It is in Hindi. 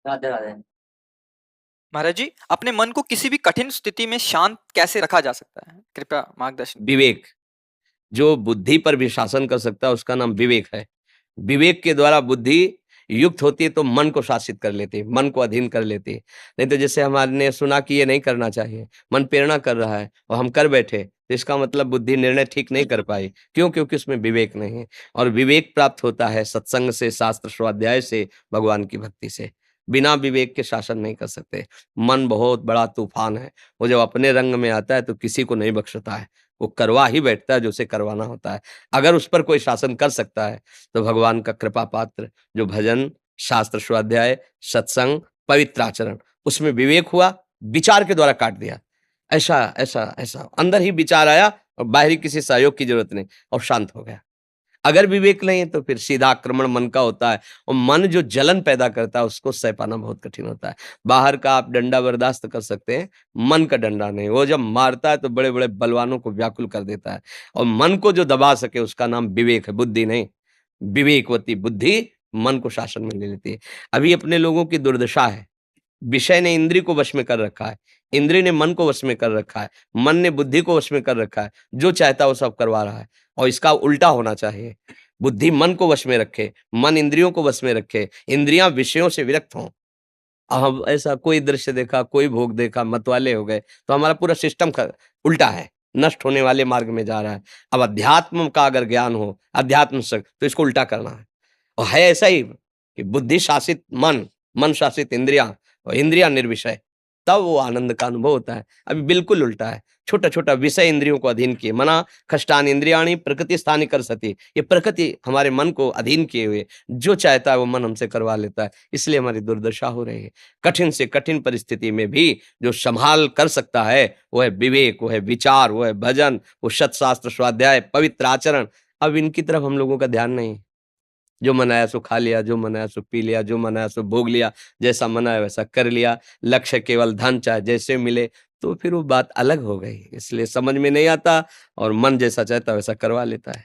राधे राधे। महाराज जी, अपने मन को किसी भी कठिन स्थिति में शांत कैसे रखा जा सकता है? कृपया मार्गदर्शन करें। विवेक, जो बुद्धि पर भी शासन कर सकता है उसका नाम विवेक है। विवेक के द्वारा बुद्धि युक्त होती है तो मन को शासित कर लेती है, मन को अधीन कर लेती है। नहीं तो जैसे हमने सुना कि ये नहीं करना चाहिए, मन प्रेरणा कर रहा है और हम कर बैठे, तो इसका मतलब बुद्धि निर्णय ठीक नहीं कर पाई। क्यों? क्योंकि उसमें विवेक नहीं है। और विवेक प्राप्त होता है सत्संग से, शास्त्र स्वाध्याय से, भगवान की भक्ति से। बिना विवेक के शासन नहीं कर सकते। मन बहुत बड़ा तूफान है, वो जब अपने रंग में आता है तो किसी को नहीं बख्शता है। वो करवा ही बैठता है जो उसे करवाना होता है। अगर उस पर कोई शासन कर सकता है तो भगवान का कृपा पात्र, जो भजन, शास्त्र स्वाध्याय, सत्संग, पवित्र आचरण, उसमें विवेक हुआ, विचार के द्वारा काट दिया। ऐसा ऐसा ऐसा अंदर ही विचार आया और बाहरी किसी सहयोग की जरूरत नहीं, और शांत हो गया। अगर विवेक नहीं है तो फिर सीधा आक्रमण मन का होता है, और मन जो जलन पैदा करता है उसको सह पाना बहुत कठिन होता है। बाहर का आप डंडा बर्दाश्त कर सकते हैं, मन का डंडा नहीं। वो जब मारता है तो बड़े बड़े बलवानों को व्याकुल कर देता है। और मन को जो दबा सके उसका नाम विवेक है, बुद्धि नहीं। विवेकवती बुद्धि मन को शासन में ले लेती है। अभी अपने लोगों की दुर्दशा है, विषय ने इंद्री को वश में कर रखा है, इंद्री ने मन को वश में कर रखा है, मन ने बुद्धि को वश में कर रखा है। जो चाहता है वो सब करवा रहा है, और इसका उल्टा होना चाहिए। बुद्धि मन को वश में रखे, मन इंद्रियों को वश में रखे, इंद्रियां विषयों से विरक्त हों। अब ऐसा कोई दृश्य देखा, कोई भोग देखा, मतवाले हो गए, तो हमारा पूरा सिस्टम उल्टा है, नष्ट होने वाले मार्ग में जा रहा है। अब अध्यात्म का अगर ज्ञान हो, अध्यात्म से, तो इसको उल्टा करना है। और है ऐसा ही कि बुद्धि शासित मन, मन शासित इंद्रियां, और इंद्रियां निर्विषय, तब वो आनंद का अनुभव होता है। अभी बिल्कुल उल्टा है। छोटा छोटा विषय इंद्रियों को अधीन किए, मना खष्टान इंद्रियाणी प्रकृति स्थानी कर सती, ये प्रकृति हमारे मन को अधीन किए हुए, जो चाहता है वो मन हमसे करवा लेता है। इसलिए हमारी दुर्दशा हो रही है। कठिन से कठिन परिस्थिति में भी जो संभाल कर सकता है वो है विवेक, वो है विचार, वो है भजन, वो सत्शास्त्र स्वाध्याय, पवित्र आचरण। अब इनकी तरफ हम लोगों का ध्यान नहीं। जो मन आया सो खा लिया, जो मन आया सो पी लिया, जो मन आया सो भोग लिया, जैसा मन आया वैसा कर लिया। लक्ष्य केवल धन, चाहे जैसे मिले, तो फिर वो बात अलग हो गई। इसलिए समझ में नहीं आता और मन जैसा चाहता वैसा करवा लेता है।